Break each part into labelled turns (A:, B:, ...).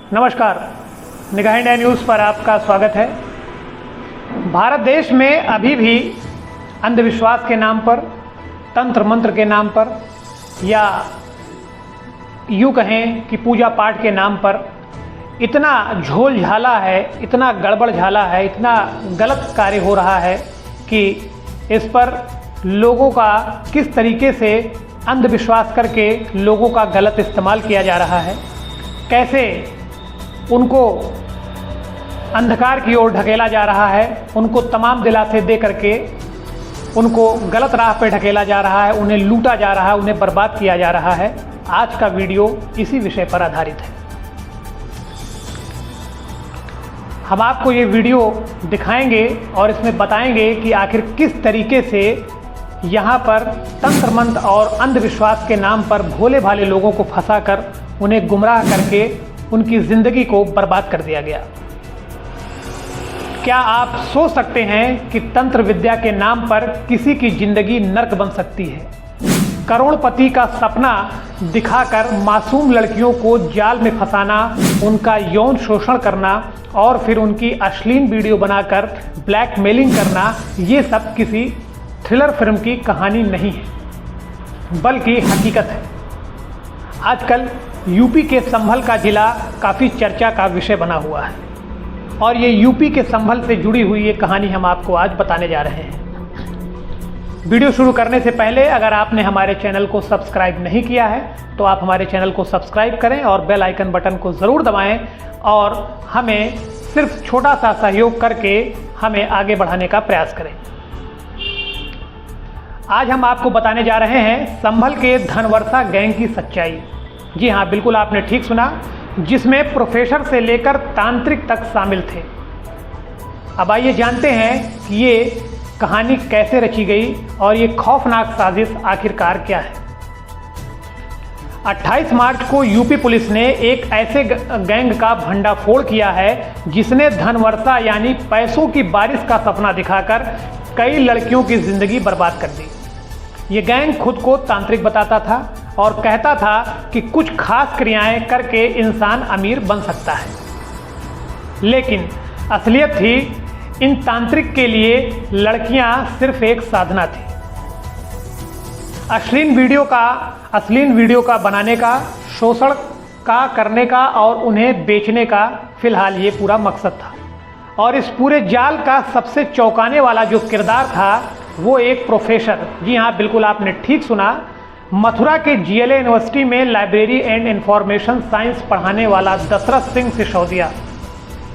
A: नमस्कार, निगाह India news पर आपका स्वागत है। भारत देश में अभी भी अंधविश्वास के नाम पर, तंत्र मंत्र के नाम पर या यूँ कहें कि पूजा पाठ के नाम पर इतना झोल झाला है, इतना गड़बड़ झाला है, इतना गलत कार्य हो रहा है कि इस पर लोगों का किस तरीके से अंधविश्वास करके लोगों का गलत इस्तेमाल किया जा रहा है, कैसे उनको अंधकार की ओर ढकेला जा रहा है, उनको तमाम दिलासे दे करके उनको गलत राह पर ढकेला जा रहा है, उन्हें लूटा जा रहा है, उन्हें बर्बाद किया जा रहा है। आज का वीडियो इसी विषय पर आधारित है। हम आपको ये वीडियो दिखाएंगे और इसमें बताएंगे कि आखिर किस तरीके से यहाँ पर तंत्र मंत्र और अंधविश्वास के नाम पर भोले भाले लोगों को फंसाकर उन्हें गुमराह करके उनकी ज़िंदगी को बर्बाद कर दिया गया। क्या आप सोच सकते हैं कि तंत्र विद्या के नाम पर किसी की ज़िंदगी नर्क बन सकती है? करोड़पति का सपना दिखाकर मासूम लड़कियों को जाल में फंसाना, उनका यौन शोषण करना और फिर उनकी अश्लील वीडियो बनाकर ब्लैकमेलिंग करना, ये सब किसी थ्रिलर फिल्म की कहानी नहीं है, बल्कि हकीकत है। आजकल यूपी के संभल का ज़िला काफ़ी चर्चा का विषय बना हुआ है और ये यूपी के संभल से जुड़ी हुई ये कहानी हम आपको आज बताने जा रहे हैं। वीडियो शुरू करने से पहले अगर आपने हमारे चैनल को सब्सक्राइब नहीं किया है तो आप हमारे चैनल को सब्सक्राइब करें और बेल आइकन बटन को ज़रूर दबाएं और हमें सिर्फ छोटा सा सहयोग करके हमें आगे बढ़ाने का प्रयास करें। आज हम आपको बताने जा रहे हैं संभल के धनवर्षा गैंग की सच्चाई। जी हाँ, बिल्कुल आपने ठीक सुना, जिसमें प्रोफेसर से लेकर तांत्रिक तक शामिल थे। अब आइए जानते हैं कि ये कहानी कैसे रची गई और ये खौफनाक साजिश आखिरकार क्या है। 28 मार्च को यूपी पुलिस ने एक ऐसे गैंग का भंडाफोड़ किया है जिसने धनवर्षा यानी पैसों की बारिश का सपना दिखाकर कई लड़कियों की ज़िंदगी बर्बाद कर दी। ये गैंग खुद को तांत्रिक बताता था और कहता था कि कुछ खास क्रियाएं करके इंसान अमीर बन सकता है, लेकिन असलियत थी इन तांत्रिक के लिए लड़कियां सिर्फ एक साधना थी। अश्लील वीडियो का बनाने का, शोषण का करने का और उन्हें बेचने का फिलहाल ये पूरा मकसद था। और इस पूरे जाल का सबसे चौंकाने वाला जो किरदार था वो एक प्रोफेसर, जी हाँ बिल्कुल आपने ठीक सुना, मथुरा के जीएलए यूनिवर्सिटी में लाइब्रेरी एंड इंफॉर्मेशन साइंस पढ़ाने वाला दशरथ सिंह सिसोदिया।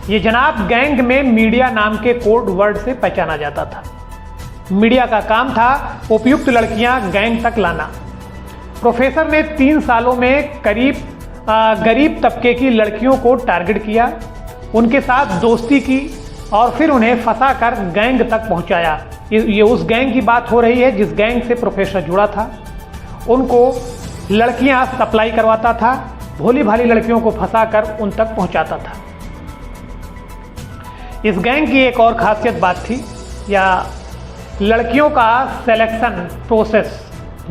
A: ये जनाब गैंग में मीडिया नाम के कोड वर्ड से पहचाना जाता था। मीडिया का काम था उपयुक्त लड़कियां गैंग तक लाना। प्रोफेसर ने 3 सालों में गरीब तबके की लड़कियों को टारगेट किया, उनके साथ दोस्ती की और फिर उन्हें फंसाकर गैंग तक पहुंचाया। ये उस गैंग की बात हो रही है जिस गैंग से प्रोफेसर जुड़ा था। उनको लड़कियां सप्लाई करवाता था, भोली भाली लड़कियों को फंसाकर उन तक पहुंचाता था। इस गैंग की एक और खासियत बात थी, या लड़कियों का सिलेक्शन प्रोसेस।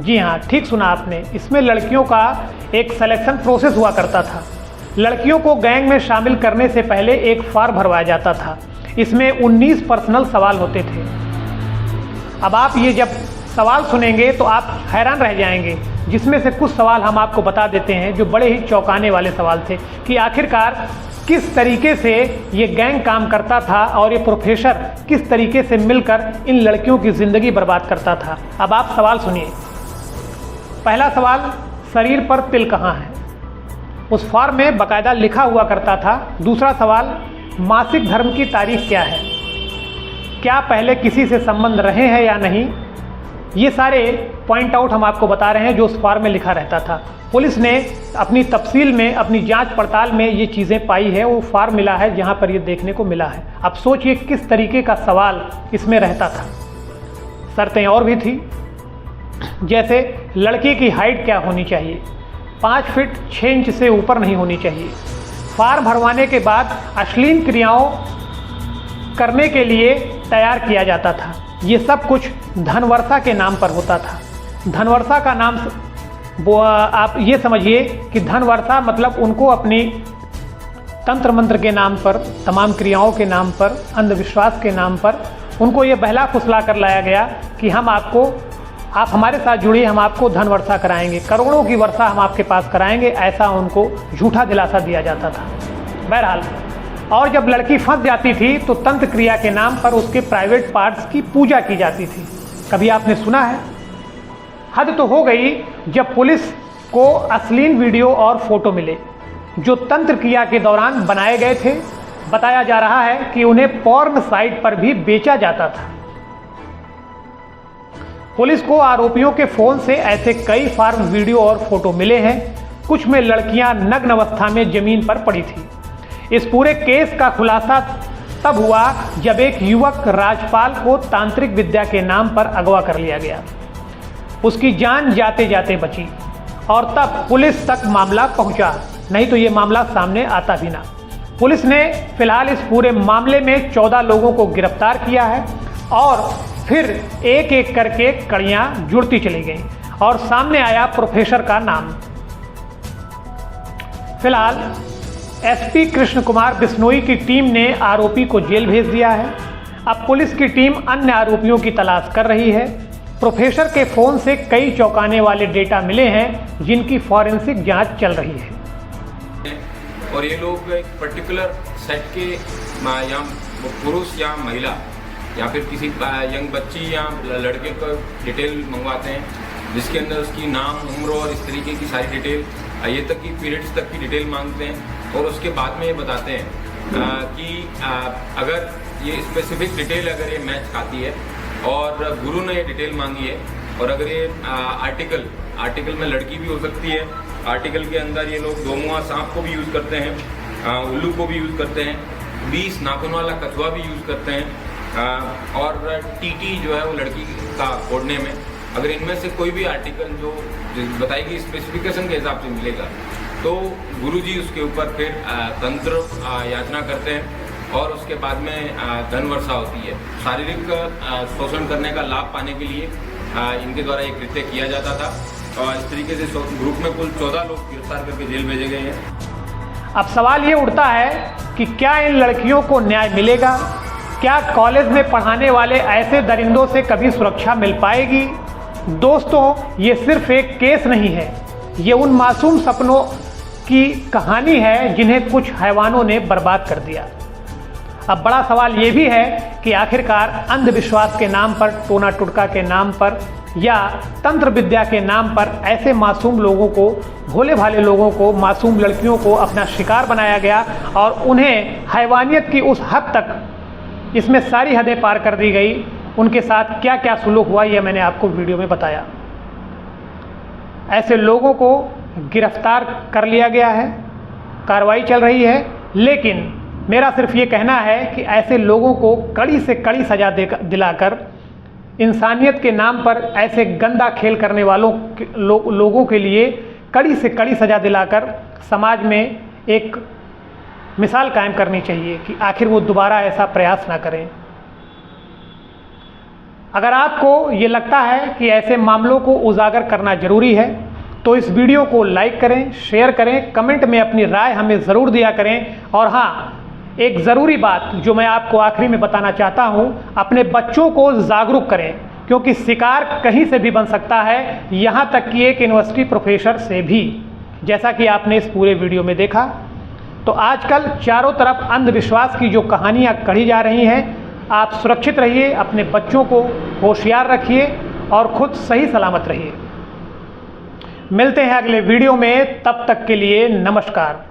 A: जी हाँ, ठीक सुना आपने, इसमें लड़कियों का एक सिलेक्शन प्रोसेस हुआ करता था। लड़कियों को गैंग में शामिल करने से पहले एक फॉर्म भरवाया जाता था। इसमें 19 पर्सनल सवाल होते थे। अब आप ये जब सवाल सुनेंगे तो आप हैरान रह जाएंगे, जिसमें से कुछ सवाल हम आपको बता देते हैं जो बड़े ही चौंकाने वाले सवाल थे कि आखिरकार किस तरीके से ये गैंग काम करता था और ये प्रोफेसर किस तरीके से मिलकर इन लड़कियों की ज़िंदगी बर्बाद करता था। अब आप सवाल सुनिए। पहला सवाल, शरीर पर तिल कहाँ है? उस फॉर्म में बाकायदा लिखा हुआ करता था। दूसरा सवाल, मासिक धर्म की तारीख क्या है? क्या पहले किसी से संबंध रहे हैं या नहीं? ये सारे पॉइंट आउट हम आपको बता रहे हैं जो उस फॉर्म में लिखा रहता था। पुलिस ने अपनी तफसील में, अपनी जांच पड़ताल में ये चीज़ें पाई है, वो फॉर्म मिला है जहां पर ये देखने को मिला है। अब सोचिए किस तरीके का सवाल इसमें रहता था। शर्तें और भी थी, जैसे लड़की की हाइट क्या होनी चाहिए, 5 फीट 6 इंच से ऊपर नहीं होनी चाहिए। फॉर्म भरवाने के बाद अश्लील क्रियाओं करने के लिए तैयार किया जाता था। ये सब कुछ धनवर्षा के नाम पर होता था। धनवर्षा का नाम वो आप ये समझिए कि धनवर्षा मतलब उनको अपनी तंत्र मंत्र के नाम पर, तमाम क्रियाओं के नाम पर, अंधविश्वास के नाम पर उनको ये बहला फुसला कर लाया गया कि आप हमारे साथ जुड़िए, हम आपको धन वर्षा कराएंगे, करोड़ों की वर्षा हम आपके पास कराएंगे, ऐसा उनको झूठा दिलासा दिया जाता था। बहरहाल, और जब लड़की फंस जाती थी तो तंत्र क्रिया के नाम पर उसके प्राइवेट पार्ट्स की पूजा की जाती थी। कभी आपने सुना है? हद तो हो गई जब पुलिस को अश्लील वीडियो और फोटो मिले जो तंत्र क्रिया के दौरान बनाए गए थे। बताया जा रहा है कि उन्हें पॉर्न साइट पर भी बेचा जाता था। पुलिस को आरोपियों के फोन से ऐसे कई फार्म वीडियो और फोटो मिले हैं। कुछ में लड़कियां नग्न अवस्था में जमीन पर पड़ी थी। इस पूरे केस का खुलासा तब हुआ जब एक युवक राजपाल को तांत्रिक विद्या के नाम पर अगवा कर लिया गया। उसकी जान जाते जाते बची और तब पुलिस तक मामला पहुंचा, नहीं तो ये मामला सामने आता भी ना। पुलिस ने फिलहाल इस पूरे मामले में 14 लोगों को गिरफ्तार किया है और फिर एक एक करके कड़ियां जुड़ती चली गईं और सामने आया प्रोफेसर का नाम। फिलहाल एसपी कृष्ण कुमार बिश्नोई की टीम ने आरोपी को जेल भेज दिया है। अब पुलिस की टीम अन्य आरोपियों की तलाश कर रही है। प्रोफेसर के फोन से कई चौंकाने वाले डेटा मिले हैं जिनकी फॉरेंसिक जांच चल रही है।
B: और ये लोग एक पर्टिकुलर सेट के या पुरुष या महिला या फिर किसी यंग बच्ची या लड़के को डिटेल मंगवाते हैं, जिसके अंदर उसकी नाम, उम्र और इस तरीके की सारी डिटेल, ये तक की पीरियड्स तक की डिटेल मांगते हैं और उसके बाद में ये बताते हैं कि अगर ये स्पेसिफिक डिटेल अगर ये मैच खाती है और गुरु ने ये डिटेल मांगी है और अगर ये आर्टिकल में लड़की भी हो सकती है, आर्टिकल के अंदर ये लोग दोमुहा सांप को भी यूज़ करते हैं, उल्लू को भी यूज़ करते हैं, 20 नाखून वाला कछुआ भी यूज़ करते हैं और टीटी जो है वो लड़की का फोड़ने में, अगर इनमें से कोई भी आर्टिकल जो बताएगी स्पेसिफिकेशन के हिसाब से मिलेगा तो गुरुजी उसके ऊपर फिर तंत्र याचना करते हैं और उसके बाद में धन वर्षा होती है। शारीरिक शोषण करने का लाभ पाने के लिए इनके द्वारा एक कृत्य किया जाता था और इस तरीके से ग्रुप में कुल 14 लोग गिरफ्तार करके जेल भेजे गए हैं।
A: अब सवाल ये उठता है कि क्या इन लड़कियों को न्याय मिलेगा? क्या कॉलेज में पढ़ाने वाले ऐसे दरिंदों से कभी सुरक्षा मिल पाएगी? दोस्तों, ये सिर्फ एक केस नहीं है, ये उन मासूम सपनों की कहानी है जिन्हें कुछ हैवानों ने बर्बाद कर दिया। अब बड़ा सवाल ये भी है कि आखिरकार अंधविश्वास के नाम पर, टोना टुटका के नाम पर या तंत्र विद्या के नाम पर ऐसे मासूम लोगों को, भोले भाले लोगों को, मासूम लड़कियों को अपना शिकार बनाया गया और उन्हें हैवानियत की उस हद तक, इसमें सारी हदें पार कर दी गई। उनके साथ क्या क्या सुलूक हुआ यह मैंने आपको वीडियो में बताया। ऐसे लोगों को गिरफ्तार कर लिया गया है, कार्रवाई चल रही है, लेकिन मेरा सिर्फ ये कहना है कि ऐसे लोगों को कड़ी से कड़ी सजा दिलाकर, इंसानियत के नाम पर ऐसे गंदा खेल करने वालों लोगों के लिए कड़ी से कड़ी सजा दिलाकर समाज में एक मिसाल कायम करनी चाहिए कि आखिर वो दोबारा ऐसा प्रयास ना करें। अगर आपको ये लगता है कि ऐसे मामलों को उजागर करना जरूरी है तो इस वीडियो को लाइक करें, शेयर करें, कमेंट में अपनी राय हमें ज़रूर दिया करें। और हाँ, एक ज़रूरी बात जो मैं आपको आखिरी में बताना चाहता हूँ, अपने बच्चों को जागरूक करें, क्योंकि शिकार कहीं से भी बन सकता है, यहाँ तक कि एक यूनिवर्सिटी प्रोफेसर से भी, जैसा कि आपने इस पूरे वीडियो में देखा। तो आजकल चारों तरफ अंधविश्वास की जो कहानियाँ कढ़ी जा रही हैं, आप सुरक्षित रहिए, अपने बच्चों को होशियार रखिए और खुद सही सलामत रहिए। मिलते हैं अगले वीडियो में, तब तक के लिए नमस्कार।